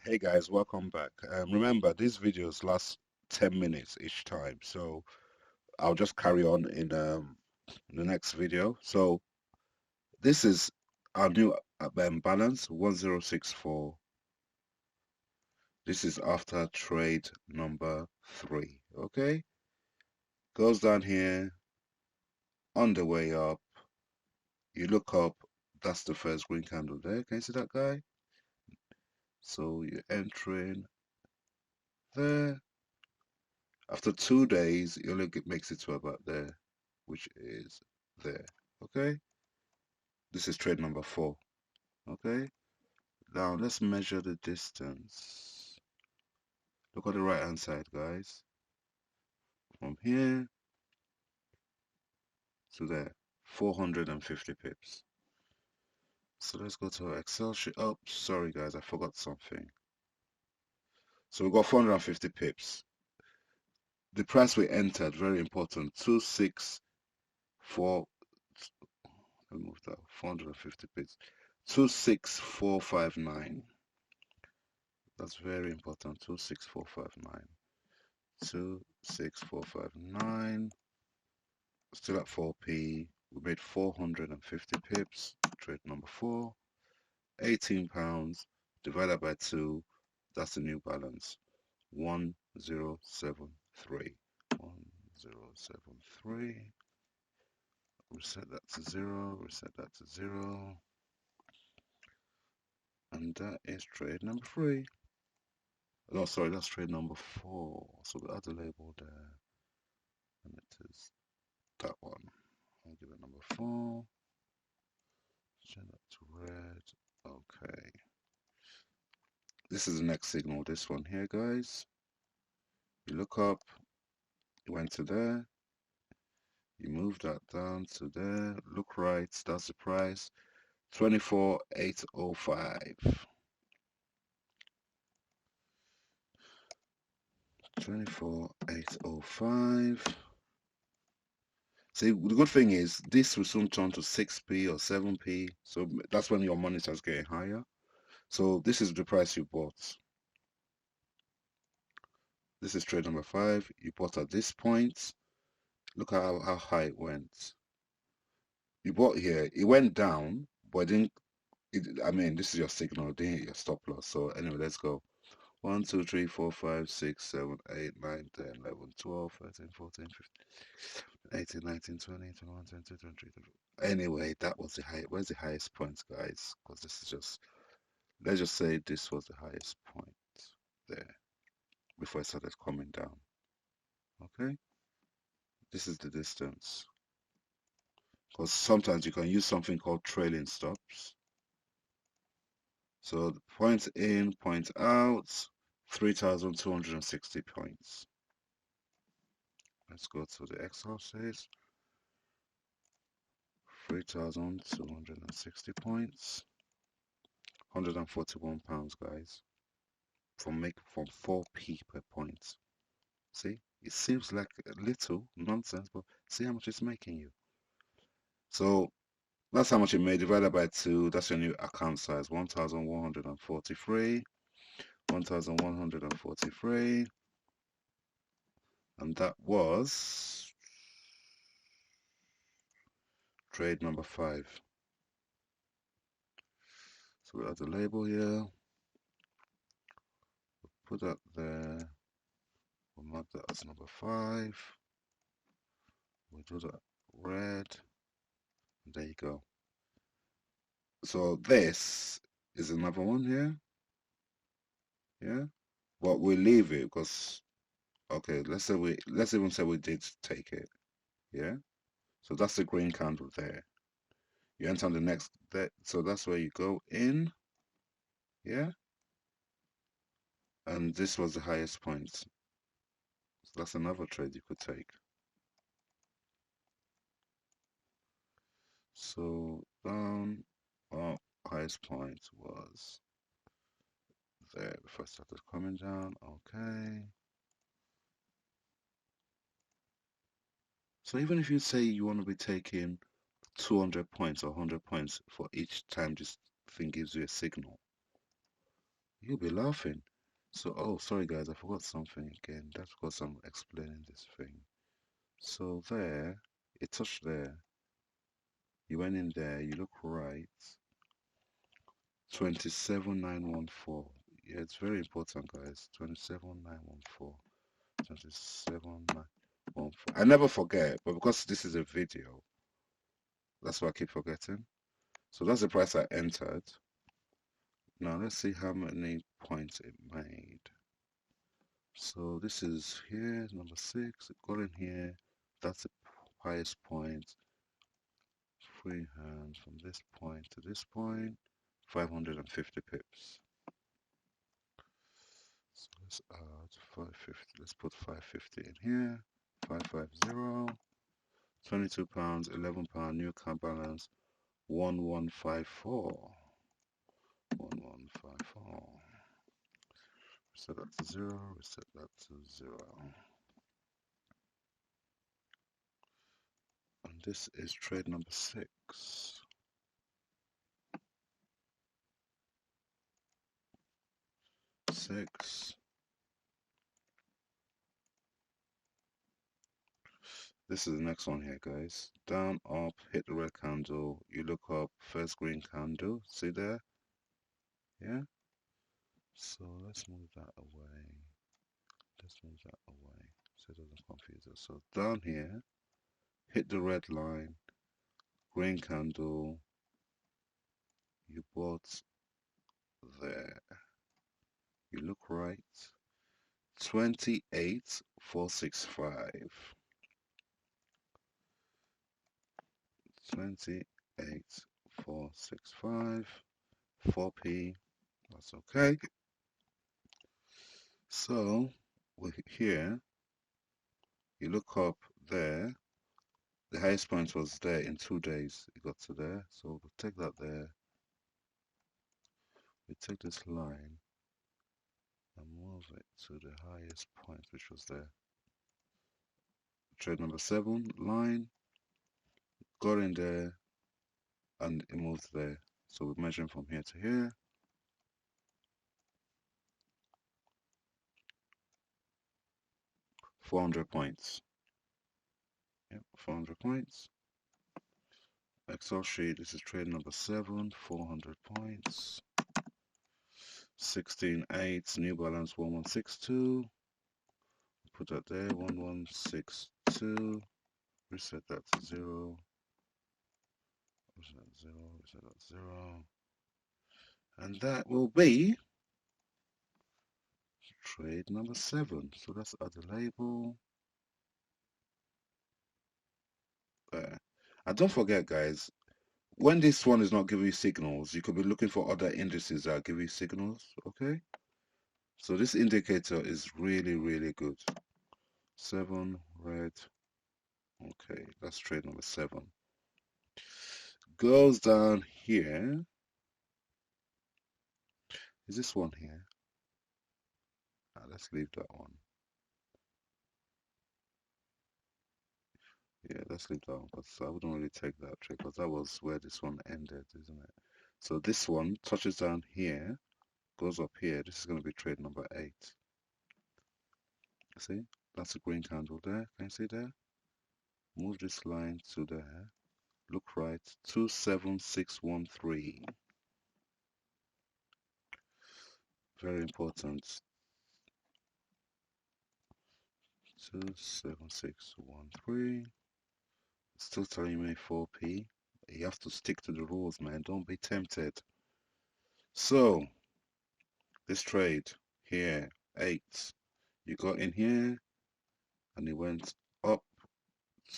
Hey guys, welcome back. Remember, these videos last 10 minutes each time, so I'll just carry on in the next video. So this is our new balance 1064. This is after trade number 3. Okay, goes down here on the way up. You look up, that's the first green candle there. Can you see that guy? So you're entering there. After 2 days, it only makes it to about there, which is there. Okay, this is trade number 4. Okay, now let's measure the distance. Look at the right hand side, guys, from here to there, 450 pips. So let's go to our Excel sheet. Oh, sorry guys, I forgot something. So we got 450 pips. The price we entered, very important, 264. Let me move that, 450 pips, 26459. That's very important. 26459. 26459. Still at 4p. We made 450 pips. Trade number 4. £18 divided by 2. That's the new balance. 1073. 1073. Reset that to 0. Reset that to 0. And that is trade number 3. No, sorry, that's trade number 4. So we add the label there. And it is that one. I'll give it number 4. Change that to red. Okay. This is the next signal. This one here, guys. You look up. You went to there. You move that down to there. Look right. That's the price. 24,805. 24,805. See, the good thing is this will soon turn to 6p or 7p. So that's when your money starts getting higher. So this is the price you bought. This is trade number 5. You bought at this point. Look at how high it went. You bought here. It went down, but it didn't. I mean, this is your signal. It didn't hit your stop loss. So anyway, let's go. 1, 2, 3, 4, 5, 6, 7, 8, 9, 10, 11, 12, 13, 14, 15, 18, 19, 20, 21, 22, 23, 24. Anyway, that was the high. Where's the highest point, guys? Because this is just, let's just say this was the highest point there before it started coming down. Okay, this is the distance. Because sometimes you can use something called trailing stops. So the point in, point out, 3,260 points. Let's go to the Excel sheet. 3,260 points. £141, guys. From 4p per point. See, it seems like a little nonsense, but see how much it's making you. So that's how much it made divided by 2. That's your new account size, 1,143. 1,143. And that was trade number 5. So we add the label here. Put that there. We'll mark that as number 5. We'll do that red. And there you go. So this is another one here. Yeah. But we'll leave it because okay, let's even say we did take it. Yeah. So that's the green candle there. You enter on the next that so that's where you go in. Yeah. And this was the highest point. So that's another trade you could take. So down, oh, highest point was there before I started coming down. Okay. So even if you say you want to be taking 200 points or 100 points for each time this thing gives you a signal, You'll be laughing. So, oh, sorry guys, I forgot something again. That's because I'm explaining this thing. So there, it touched there. You went in there, you look right. 27914. Yeah, it's very important, guys. 27914. 27914. I never forget, but because this is a video, that's why I keep forgetting. So that's the price I entered. Now let's see how many points it made. So this is here, number 6. It got in here. That's the highest point. Free hand from this point to this point. 550 pips. So let's add 550. Let's put 550 in here. 550. 22 pounds, 11 pound, new account balance 1154. 1154. Reset that to 0, reset that to 0. And this is trade number 6. 6. This is the next one here, guys. Down, up, hit the red candle. You look up, first green candle. See there? Yeah? So let's move that away. Let's move that away so it doesn't confuse us. So down here, hit the red line, green candle. You bought there. You look right. 28,465. 28,465. 4p. That's okay. So we're here. You look up there. The highest point was there in 2 days. It got to there. So we'll take that there. We take this line and move it to the highest point, which was there. Trade number 7 line. Got in there and it moved there. So we're measuring from here to here. 400 points. Yep, 400 points. Excel sheet, this is trade number 7, 400 points. 16.8, New Balance 1162. Put that there, 1162. Reset that to 0. Reset that 0, reset that 0. And that will be trade number 7. So let's add the label. There. And don't forget, guys, when this one is not giving you signals, you could be looking for other indices that give you signals, okay? So this indicator is really, really good. 7, red. Okay, that's trade number 7. Goes down here. Is this one here? Let's leave that one. Yeah, let's leave that one because I wouldn't really take that trade because that was where this one ended, isn't it? So this one touches down here, goes up here. This is going to be trade number 8. See? That's a green candle there. Can you see there? Move this line to there. Look right. 27613. Very important. 27613. Still telling me 4p. You have to stick to the rules, man. Don't be tempted. So, this trade here, 8. You got in here and it went up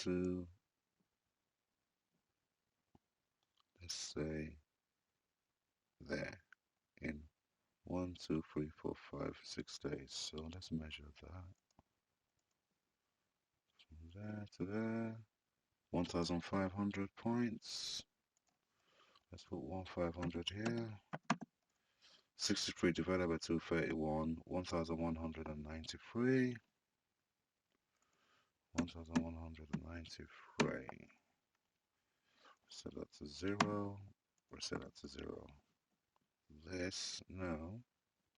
to, let's say, there in 1, 2, 3, 4, 5, 6 days. So let's measure that. From there to there. 1,500 points. Let's put 1,500 here. 63 divided by 231, 1,193. 1,193. Set that to 0. Reset that to 0. This now